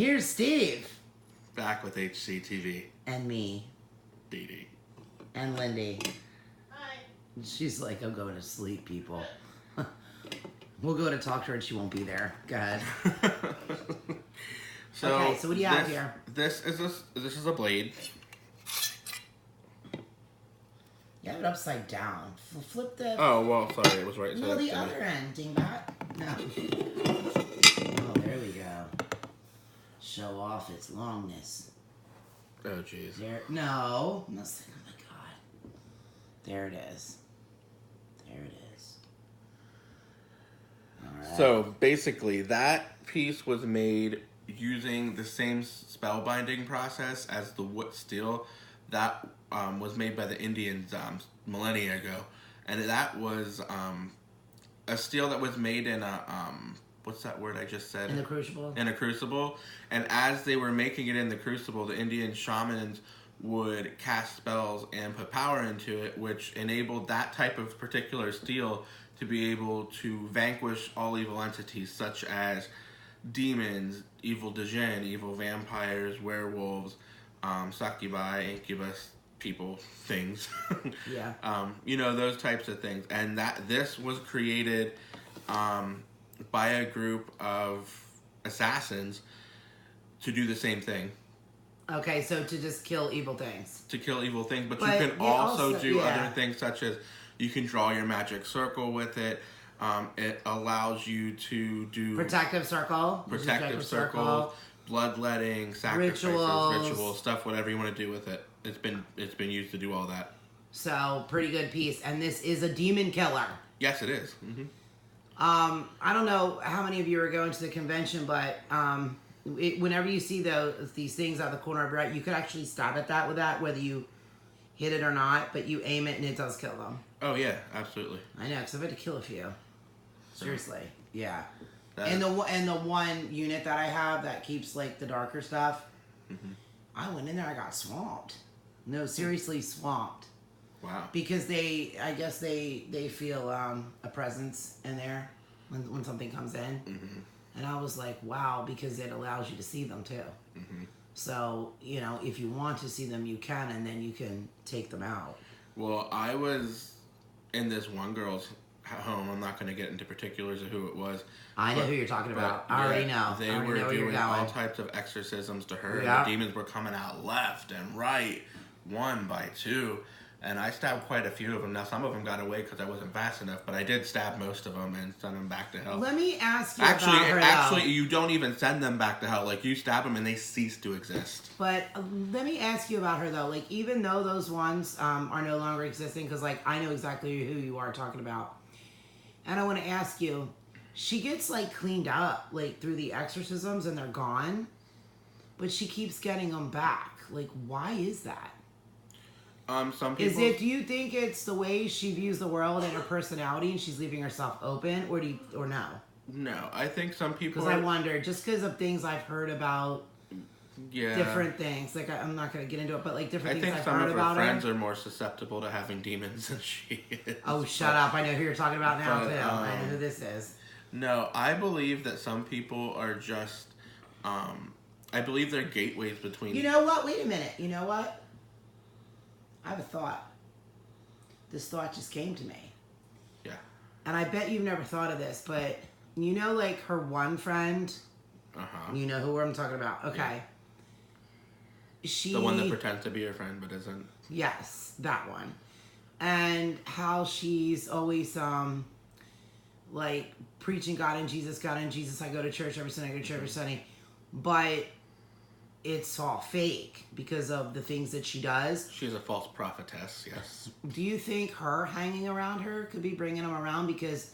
here's Steve. Back with HCTV. And me. Dee Dee. And Lindy. Hi. She's like, I'm going to sleep, people. We'll go to talk to her and she won't be there. Go ahead. Okay, so what do you have here? This is a blade. You have it upside down. Flip the... Oh, well, sorry, it was right. No, the other end, dingbat. No. Oh, there we go. Show off its longness. Oh, jeez. There. No. I'm not saying, oh, my God. There it is. There it is. All right. So, basically, that piece was made using the same spellbinding process as the wood steel that was made by the Indians millennia ago, and that was a steel that was made in a what's that word I just said? In the crucible. In a crucible, and as they were making it in the crucible, the Indian shamans would cast spells and put power into it, which enabled that type of particular steel to be able to vanquish all evil entities, such as demons, evil djinn, evil vampires, werewolves, succubi, incubus, people, things. Yeah. Those types of things. And this was created by a group of assassins to do the same thing. Okay, so to just kill evil things. To kill evil things, but you can also do yeah. other things, such as you can draw your magic circle with it. It allows you to do protective circle, bloodletting, sacrifices, rituals, stuff, whatever you want to do with it. It's been used to do all that. So pretty good piece, and this is a demon killer. Yes, it is. Mm-hmm. I don't know how many of you are going to the convention, but whenever you see these things out of the corner of your eye, you could actually stab at that with that, whether you hit it or not. But you aim it, and it does kill them. Oh yeah, absolutely. I know, because I've had to kill a few. Seriously, yeah. And the one unit that I have that keeps like the darker stuff, mm-hmm. I went in there, I got swamped. No, seriously swamped. Wow. Because I guess they feel a presence in there when something comes in, mm-hmm. and I was like, wow, because it allows you to see them too. Mm-hmm. So if you want to see them, you can, and then you can take them out. Well, I was in this one girl's home. I'm not going to get into particulars of who it was. I know who you're talking about. I already know. They were doing all types of exorcisms to her. Yeah. The demons were coming out left and right, one by two. And I stabbed quite a few of them. Now, some of them got away because I wasn't fast enough, but I did stab most of them and send them back to hell. Let me ask you actually, about her, Actually, you don't even send them back to hell. Like, you stab them and they cease to exist. But let me ask you about her, though. Like, even though those ones are no longer existing, because, like, I know exactly who you are talking about. And I want to ask you, she gets, like, cleaned up, like, through the exorcisms and they're gone. But she keeps getting them back. Like, why is that? Some people... Do you think it's the way she views the world and her personality and she's leaving herself open, or no? No, I think some people... Because I wonder, just because of things I've heard about, different things. Like, I'm not going to get into it, but like different things I've heard about her. I think some of her friends are more susceptible to having demons than she is. Oh, shut up. I know who you're talking about now, too. I know who this is. No, I believe that some people are just... I believe they're gateways between... You know what? Wait a minute. You know what? I have a thought. This thought just came to me. Yeah. And I bet you've never thought of this, but you know, like her one friend? Uh-huh. You know who I'm talking about. Okay. Yeah. The one that pretends to be your friend but isn't. Yes, that one. And how she's always, like, preaching God and Jesus, I go to church every Sunday, I go to church every Sunday. But it's all fake because of the things that she does. She's a false prophetess, yes. Do you think her hanging around her could be bringing them around? Because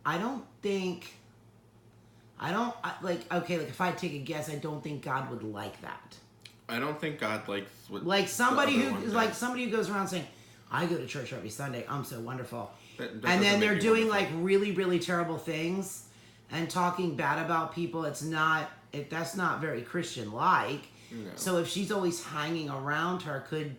okay, if I take a guess, I don't think God would like that. I don't think God likes what like somebody who goes around saying, I go to church every Sunday, I'm so wonderful. That and then they're doing wonderful. Like really, really terrible things and talking bad about people. That's not very Christian-like. No. So if she's always hanging around her, could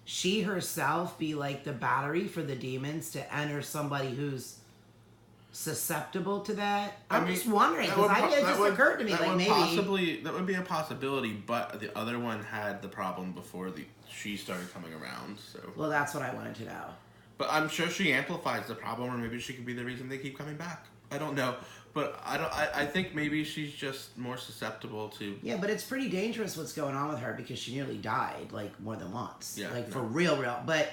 she herself be like the battery for the demons to enter somebody who's susceptible to that? I'm just wondering, because it just occurred to me, like, maybe... That would be a possibility, but the other one had the problem before she started coming around, so... Well, that's what I wanted to know. But I'm sure she amplifies the problem, or maybe she could be the reason they keep coming back. I don't know. But I think maybe she's just more susceptible to... Yeah, but it's pretty dangerous what's going on with her, because she nearly died, like, more than once. Yeah. Like, for real. But...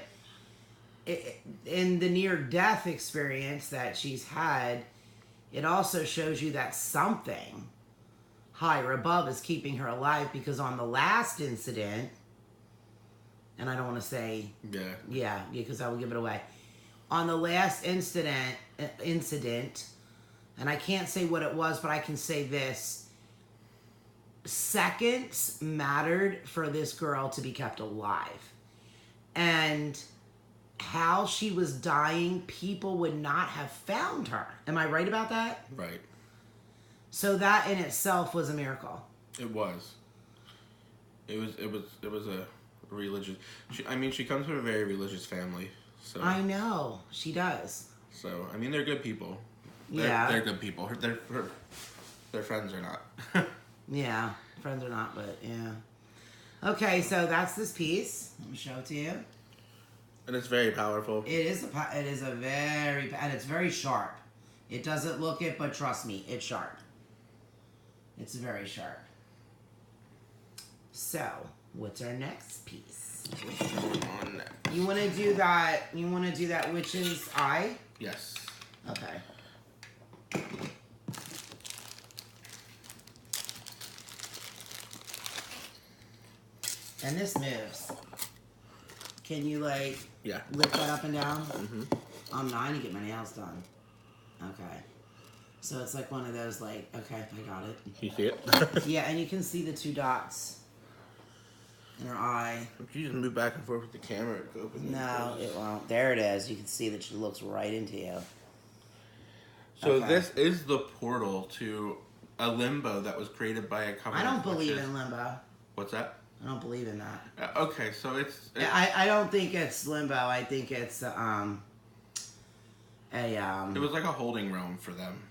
in the near-death experience that she's had, it also shows you that something higher above is keeping her alive, because on the last incident, and I don't want to say... Yeah, because I will give it away. On the last incident, and I can't say what it was, but I can say this. Seconds mattered for this girl to be kept alive. And... how she was dying, people would not have found her. Am I right about that? Right. So that in itself was a miracle. It was. It was a religious... She comes from a very religious family. So I know. She does. So, they're good people. They're good people. Their friends are not. Yeah. Friends are not, but yeah. Okay, so that's this piece. Let me show it to you. And it's very powerful. And it's very sharp. It doesn't look it, but trust me, it's sharp. It's very sharp. So, what's our next piece? What's going on next? You want to do that witch's eye? Yes. Okay. And this moves. Can you, like, lift that up and down? Mm-hmm. I'm 9 to get my nails done. Okay. So it's like one of those, like, okay, I got it. You see it? Yeah, and you can see the 2 dots in her eye. If you just move back and forth with the camera, it goes open. No, it won't. There it is. You can see that she looks right into you. So this is the portal to a limbo that was created by a covenant. I don't believe in limbo. What's that? I don't believe in that. Okay, so it's I don't think it's limbo. I think it's it was like a holding realm for them.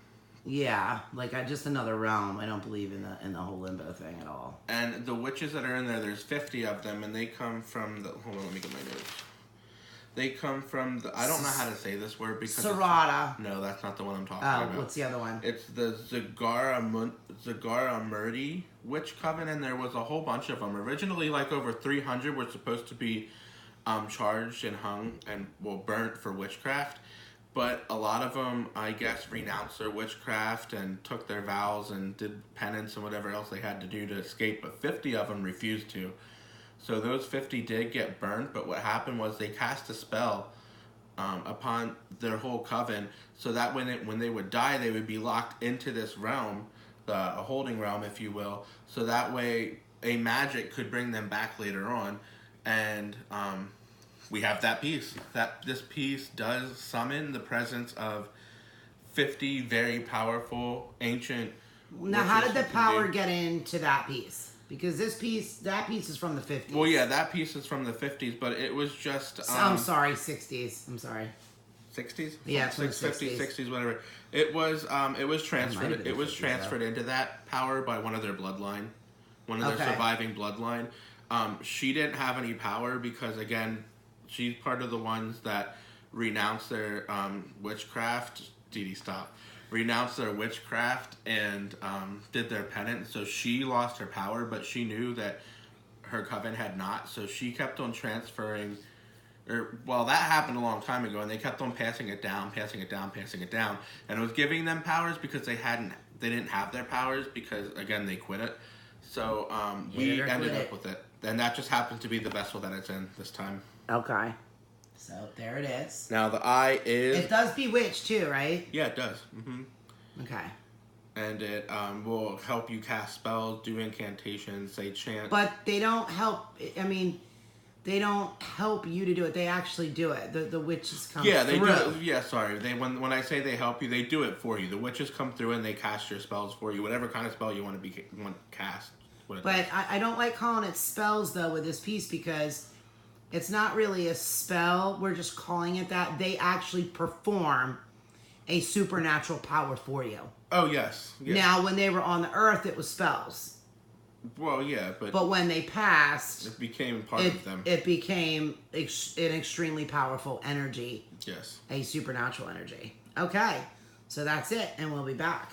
Yeah, like just another realm. I don't believe in the whole limbo thing at all. And the witches that are in there, there's 50 of them, and they come from the... Hold on, let me get my notes. They come from the... I don't know how to say this word because... Sarada. No, that's not the one I'm talking about. What's the other one? It's the Zagara Murdi witch coven, and there was a whole bunch of them. Originally, like over 300 were supposed to be charged and hung and, burnt for witchcraft. But a lot of them, I guess, renounced their witchcraft and took their vows and did penance and whatever else they had to do to escape. But 50 of them refused to. So those 50 did get burned. But what happened was they cast a spell upon their whole coven, so that when they would die, they would be locked into this realm, a holding realm, if you will. So that way, a magic could bring them back later on. And... we have that piece. This piece does summon the presence of 50 very powerful ancient. Now, how did the power get into that piece? Because that piece is from the 50s. Well, yeah, that piece is from the 50s, but it was just. I'm sorry, 60s. I'm sorry. 60s? Yeah, it's 50s, 60s, whatever. It was transferred. It was transferred into that power by one of their bloodline, one of their surviving bloodline. She didn't have any power because, again, she's part of the ones that renounced their witchcraft. Dee, stop. Renounced their witchcraft and did their penance. So she lost her power, but she knew that her coven had not. So she kept on transferring. That happened a long time ago, and they kept on passing it down, and it was giving them powers because they didn't have their powers because, again, they quit it. So we ended up with it, and that just happened to be the vessel that it's in this time. Okay. So, there it is. Now, the eye is... It does bewitch, too, right? Yeah, it does. Mm-hmm. Okay. And it will help you cast spells, do incantations, say chant. But they don't help... they don't help you to do it. They actually do it. The witches come through. Yeah, they do it. Yeah, sorry. When I say they help you, they do it for you. The witches come through and they cast your spells for you. Whatever kind of spell you want to cast. But I don't like calling it spells, though, with this piece because... it's not really a spell. We're just calling it that. They actually perform a supernatural power for you. Oh, yes. Now, when they were on the earth, it was spells. Well, yeah, but when they passed, it became part of them. It became an extremely powerful energy. Yes. A supernatural energy. Okay, so that's it, and we'll be back.